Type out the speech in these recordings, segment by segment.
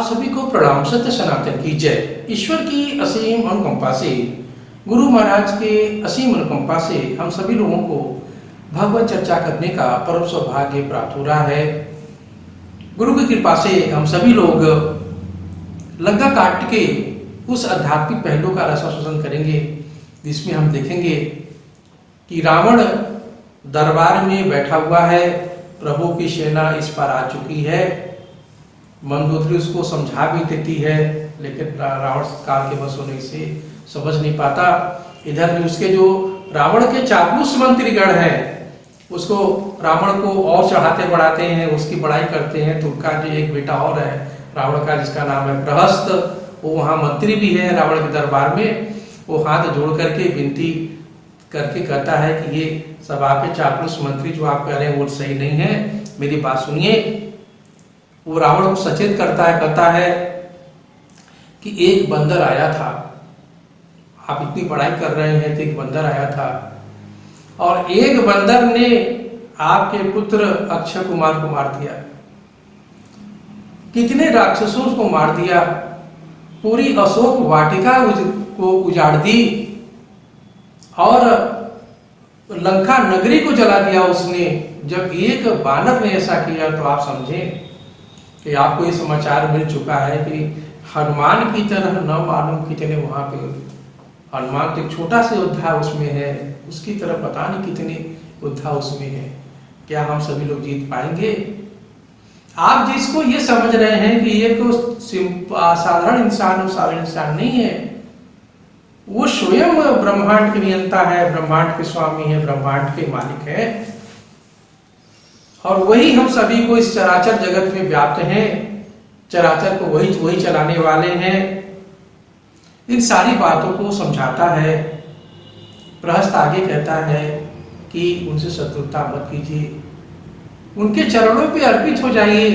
सभी को प्रणाम। सत्य सनातन की जय। ईश्वर की असीम अनुकंपा से, गुरु महाराज के असीम अनुकंपा से हम सभी लोगों को भगवत चर्चा करने का परम सौभाग्य प्राप्त हो रहा है। गुरु की कृपा से हम सभी लोग लंका काट के उस आध्यात्मिक पहलू का रसास्वादन करेंगे, जिसमें हम देखेंगे कि रावण दरबार में बैठा हुआ है, प्रभु की सेना इस पर आ चुकी है। मंदोदरी उसको समझा भी देती है, लेकिन रावण काल के बस होने से समझ नहीं पाता। इधर उसके जो रावण के चापलूस मंत्रीगण हैं, उसको रावण को और चढ़ाते बढ़ाते हैं, उसकी बड़ाई करते हैं। तो उनका जो एक बेटा और है रावण का, जिसका नाम है प्रहस्त, वो वहाँ मंत्री भी है रावण के दरबार में। वो हाथ जोड़ करके विनती करके कहता है कि ये सब आपके चापलूस मंत्री जो आप कह रहे हैं वो सही नहीं है, मेरी बात सुनिए। वो रावण को सचेत करता है, कहता है कि एक बंदर आया था, आप इतनी बड़ाई कर रहे हैं तो एक बंदर आया था, और एक बंदर ने आपके पुत्र अक्षय कुमार को मार दिया, कितने राक्षसों को मार दिया, पूरी अशोक वाटिका को उजाड़ दी और लंका नगरी को जला दिया उसने। जब एक बानर ने ऐसा किया तो आप समझें कि आपको ये समाचार मिल चुका है कि हनुमान की तरह न मालूम कितने वहां पे, हनुमान तो एक छोटा सा योद्धा उसमें है, उसकी तरह पता नहीं कितने योद्धा उसमें है। क्या हम सभी लोग जीत पाएंगे? आप जिसको ये समझ रहे हैं कि ये तो साधारण इंसान नहीं है, वो स्वयं ब्रह्मांड के नियंता है, ब्रह्मांड के स्वामी है, ब्रह्मांड के मालिक है, और वही हम सभी को इस चराचर जगत में व्याप्त हैं। चराचर को वही चलाने वाले हैं। इन सारी बातों को समझाता है। प्रहस्त आगे कहता है कि उनसे शत्रुता मत कीजिए, उनके चरणों पे अर्पित हो जाइए,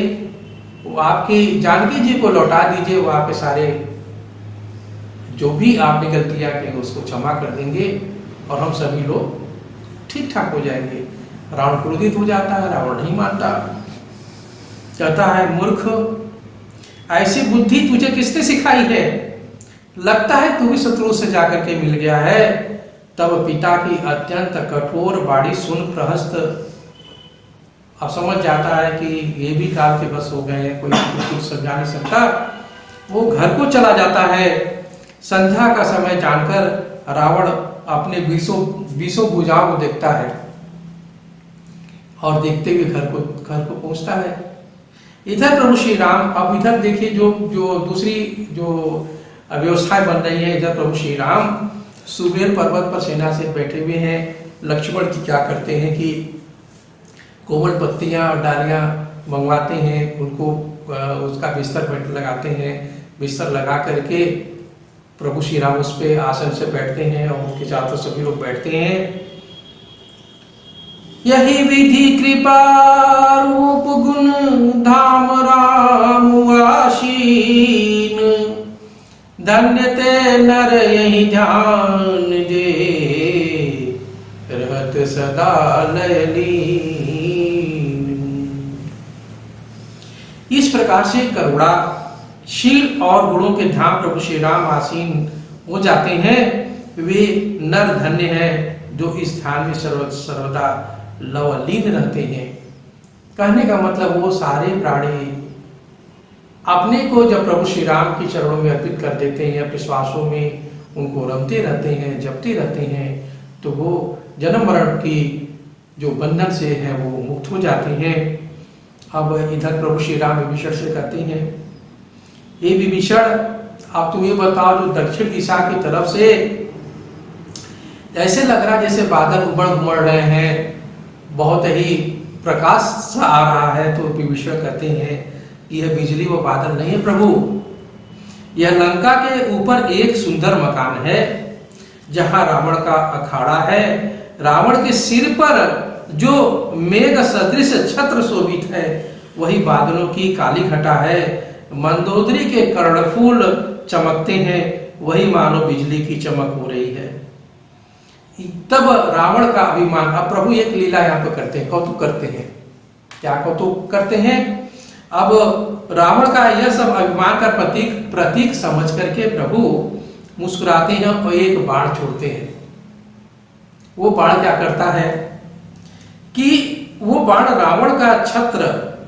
वो आपकी जानकी जी को लौटा दीजिए, वो आपके सारे जो भी आपने गलतियां की उसको क्षमा कर देंगे और हम सभी लोग ठीक ठाक हो जाएंगे। रावण क्रोधित हो जाता है, रावण नहीं मानता, कहता है मूर्ख, ऐसी बुद्धि तुझे किसने सिखाई है? लगता है तू भी शत्रु से जाकर के मिल गया है। तब पिता की अत्यंत कठोर बाणी सुन प्रहस्त अब समझ जाता है कि ये भी काल के बस हो गए हैं, कोई कुछ समझा नहीं सकता। वो घर को चला जाता है। संध्या का समय जानकर रावण अपने बीसों भुजाओं को देखता है और देखते हुए घर को पहुंचता है। इधर प्रभु श्री राम, अब इधर देखिए जो दूसरी जो व्यवस्थाएं बन रही है। इधर प्रभु श्री राम सुबेर पर्वत पर सेना से बैठे हुए हैं। लक्ष्मण जी क्या करते हैं कि कोमल पत्तियां और डालियां मंगवाते हैं, उनको उसका बिस्तर लगाते हैं। बिस्तर लगा करके प्रभु श्री राम उस पे आसन से बैठते हैं और उनके चारों सभी लोग बैठते हैं। यही विधि कृपा रूप गुण धाम राम आशीन, धन्य ते नर यही ध्यान दे, रहत सदा लयलीन। इस प्रकार से करुणा, शील और गुणों के धाम प्रभु श्री राम आसीन हो जाते हैं। वे नर धन्य हैं जो इस ध्यान में सर्वदा लवलीन रहते हैं। कहने का मतलब वो सारे प्राणी अपने को जब प्रभु श्री राम के चरणों में अर्पित कर देते हैं, अपने श्वासों में उनको रमते रहते हैं, जपते रहते हैं, तो वो जन्म मरण की जो बंधन से है वो मुक्त हो जाते हैं। अब इधर प्रभु श्री राम विभीषण से कहते हैं, ये विभीषण, अब तुम ये बताओ, जो दक्षिण दिशा की तरफ से ऐसे लग रहा है जैसे बादल उमड़ रहे हैं, बहुत ही प्रकाश सा आ रहा है। तो विभीषण कहते हैं यह बिजली व बादल नहीं है प्रभु, यह लंका के ऊपर एक सुंदर मकान है, जहां रावण का अखाड़ा है। रावण के सिर पर जो मेघ सदृश छत्र शोभित है, वही बादलों की काली घटा है। मंदोदरी के कर्णफूल चमकते हैं, वही मानो बिजली की चमक हो रही है। तब रावण का अभिमान, अब प्रभु एक लीला यहाँ पे करते हैं, कौतुक करते हैं। क्या कौतुक करते हैं? अब रावण का यह सब अभिमान का प्रतीक प्रतीक समझ करके प्रभु मुस्कुराते हैं और एक बाण छोड़ते हैं। वो बाण क्या करता है कि वो बाण रावण का छत्र,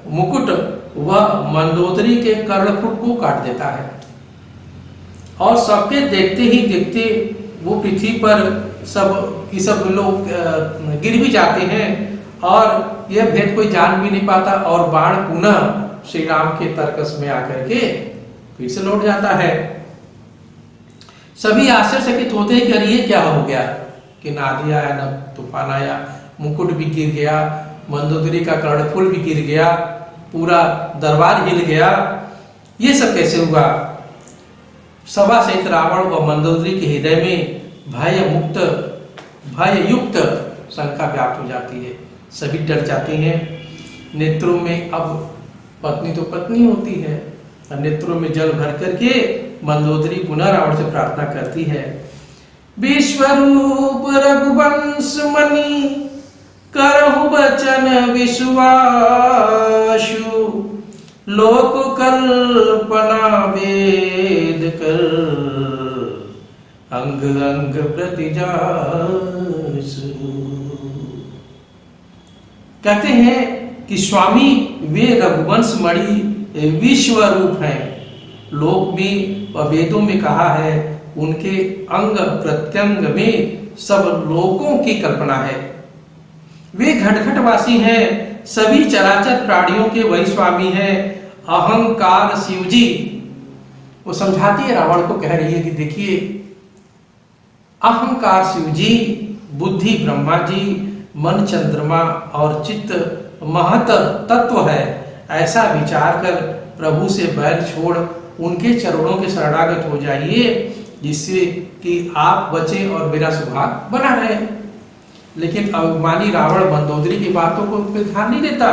मुकुट व मंदोदरी के कर्णपुट को काट देता है और सबके देखते ही देखते वो पृथ्वी पर सब लोग गिर भी जाते हैं और यह भेद कोई जान भी नहीं पाता और बाण पुनः श्री राम के तर्कस में आकर के फिर से लौट जाता है। सभी आश्चर्यचकित होते हैं कि अरे ये क्या हो गया कि ना आंधी आया ना तूफान आया, मुकुट भी गिर गया, मंदोदरी का कर्णफूल भी गिर गया, पूरा दरबार हिल गया, ये सब कैसे हुआ। सभा सहित रावण व मंदोदरी के हृदय में भय युक्त शंका व्याप्त हो जाती है। सभी डर जाते हैं। नेत्रों में, अब पत्नी तो पत्नी होती है, नेत्रों में जल भर करके मंदोदरी पुनः रावण से प्रार्थना करती है, विश्वरूप रघुवंश मणि करहु बचन विश्वासु, लोक कल्पना वेद कर अंग अंग प्रतिजासु। कहते हैं कि स्वामी वे रघुवंश मणि विश्व रूप हैं। लोक में व वेदों में कहा है उनके अंग प्रत्यंग में सब लोकों की कल्पना है। वे घटघटवासी हैं, सभी चराचर प्राणियों के वही स्वामी हैं। अहंकार शिवजी, वो समझाती है रावण को, कह रही है कि देखिए अहंकार शिवजी, बुद्धि ब्रह्मा जी, मन चंद्रमा और चित्त महत तत्व है। ऐसा विचार कर प्रभु से बैर छोड़ उनके चरणों के शरणागत हो जाइए, जिससे कि आप बचे और मेरा सुभाग बना रहे। लेकिन अभिमानी रावण मंदोदरी की बातों को ध्यान नहीं देता,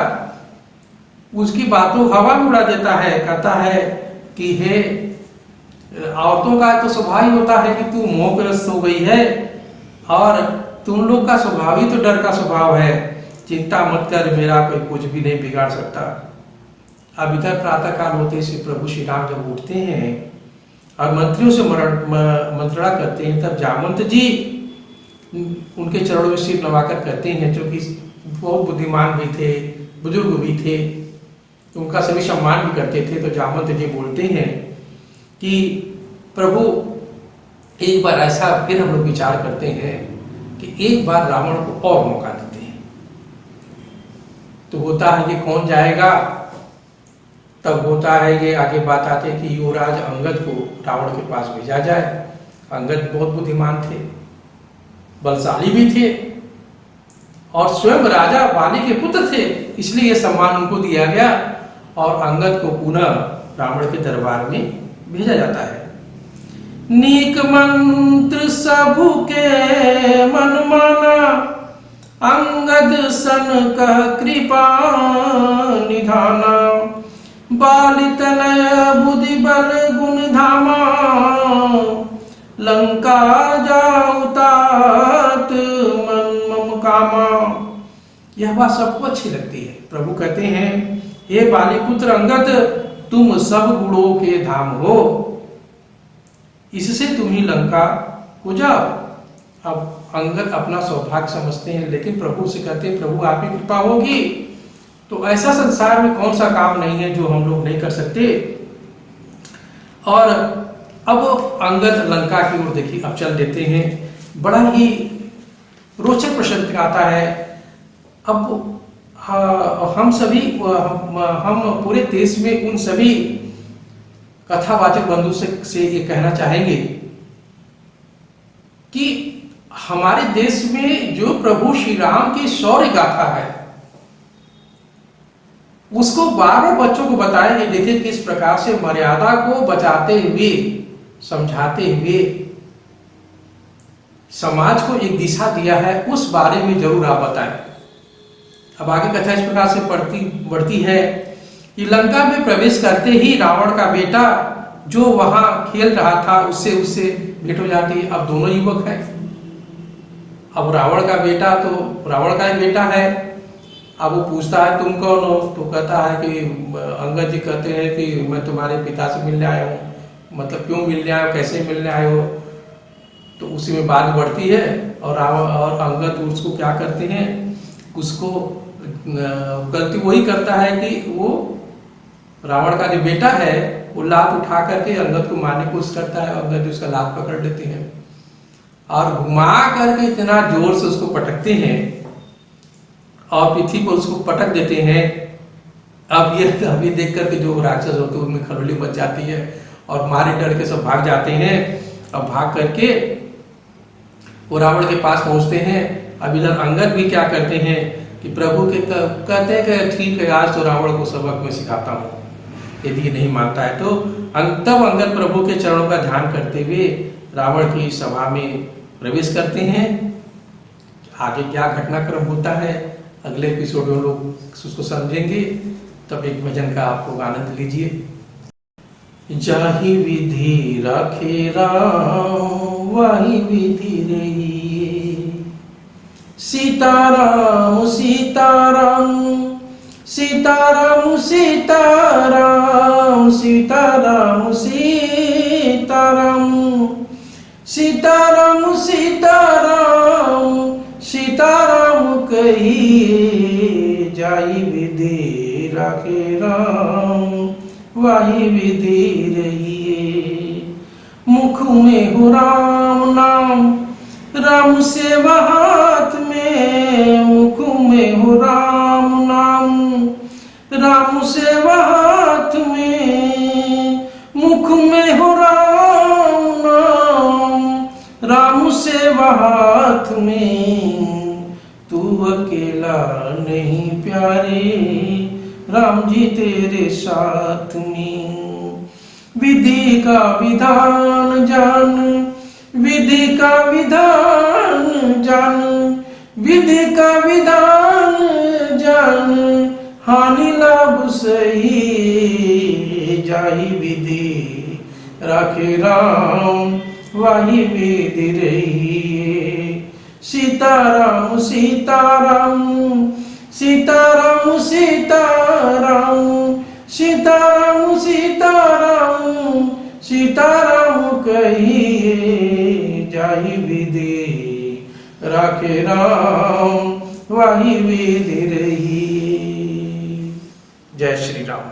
उसकी बातों हवा में उड़ा देता है। कहता है कि हे, औरतों का तो स्वभाव ही होता है कि तू मोहग्रस्त हो गई है और तुम लोग का स्वभाव ही तो डर का स्वभाव है। चिंता मत कर, मेरा कोई कुछ भी नहीं बिगाड़ सकता। अब इधर प्रातः काल होते से प्रभु श्री राम जब उठते हैं और मंत्रियों से मंत्रणा करते हैं, तब जामवंत जी उनके चरणों में सिर नवाकर करते हैं, क्योंकि बहुत बुद्धिमान भी थे, बुजुर्ग भी थे, उनका सभी सम्मान भी करते थे। तो जामवंत जी बोलते हैं कि प्रभु एक बार ऐसा फिर हम लोग विचार करते हैं कि एक बार रावण को और मौका देते हैं। तो होता है कि कौन जाएगा, तब होता है ये आगे बात आती है कि युवराज अंगद को रावण के पास भेजा जाए। अंगद बहुत बुद्धिमान थे, बलशाली भी थे और स्वयं राजा बाली के पुत्र थे, इसलिए यह सम्मान उनको दिया गया और अंगद को पुनः रावण के दरबार में भेजा जाता है। नीक मंत्र सबु के मन माना, अंगद सन कह कृपा निधाना, बाली तनय बुद्धि बल गुण धामा, लंका जाऊ तात मन मम कामा। यह बात सबको अच्छी लगती है। प्रभु कहते हैं, हे बाली पुत्र अंगद, तुम सब गुणों के धाम हो, इससे तुम ही लंका को जाओ। अब अंगद अपना सौभाग्य समझते हैं, लेकिन प्रभु से कहते हैं, प्रभु आपकी कृपा होगी तो ऐसा संसार में कौन सा काम नहीं है जो हम लोग नहीं कर सकते। और अब अंगद लंका की ओर देखिए अब चल देते हैं। बड़ा ही रोचक प्रसंग आता है। अब हम सभी हम पूरे देश में उन सभी कथावाचक बंधु से ये कहना चाहेंगे कि हमारे देश में जो प्रभु श्री राम की शौर्य गाथा है उसको बार बार बच्चों को बताएंगे। देखिए किस प्रकार से मर्यादा को बचाते हुए, समझाते हुए समाज को एक दिशा दिया है, उस बारे में जरूर आप बताएं। अब आगे कथा इस प्रकार से बढ़ती है कि लंका में प्रवेश करते ही रावण का बेटा जो वहां खेल रहा था उससे भेंट हो जाती है। अब दोनों युवक हैं। अब रावण का बेटा तो रावण का ही बेटा है अब वो पूछता है तुम कौन हो, तो कहता है कि अंगद जी कहते हैं कि मैं तुम्हारे पिता से मिलने आया हूँ। मतलब क्यों मिलने आए हो, कैसे मिलने आए हो। तो उसी में बात बढ़ती है और अंगद उसको क्या करते हैं, उसको गलती वही करता है कि वो रावण का जो बेटा है वो लात उठा करके अंगद को मारने की कोशिश करता है। अंगद जी उसका लात पकड़ लेते हैं और घुमा करके इतना जोर से उसको पटकते हैं और पृथ्वी पर उसको पटक देते हैं। अब ये अभी देख करके जो राक्षस होते हैं उनमें खलबली मच जाती है और मारे डर के सब भाग जाते हैं। अब भाग करके वो रावण के पास पहुंचते हैं। अब इधर अंगद भी क्या करते हैं कि प्रभु के कहते हैं कि ठीक है आज तो रावण को सबक मैं सिखाता हूँ, यदि ये नहीं मानता है तो। तब अंगद प्रभु के चरणों का ध्यान करते हुए रावण की सभा में प्रवेश करते हैं। आगे क्या घटनाक्रम होता है अगले एपिसोड में लोग उसको समझेंगे। तब एक भजन का आपको आनंद लीजिए। जाहि विधि राखे राम वाही विधि रही, सीताराम सीताराम सीताराम सीताराम सीताराम सीताराम सीताराम सीताराम सीताराम कहिए, जाई विधि राखे राम वाही विधि रहिए। मुख में हो राम नाम राम सेवा हाथ में, मुख में हो राम नाम राम सेवा हाथ में, मुख में हो राम नाम राम सेवा हाथ में। तू अकेला नहीं प्यारे राम जी तेरे साथ में। विधि का विधान जान, विधि का विधान जान, विधि का विधान जान, हानि लाभ सही, जाहि विधि राखे राम वाही विधि रहिए। सीताराम सीताराम सीताराम सीताराम सीताराम सीताराम सीताराम कहिए, जाहि विधि राखे राम वाही विधि रहिए। जय श्री राम।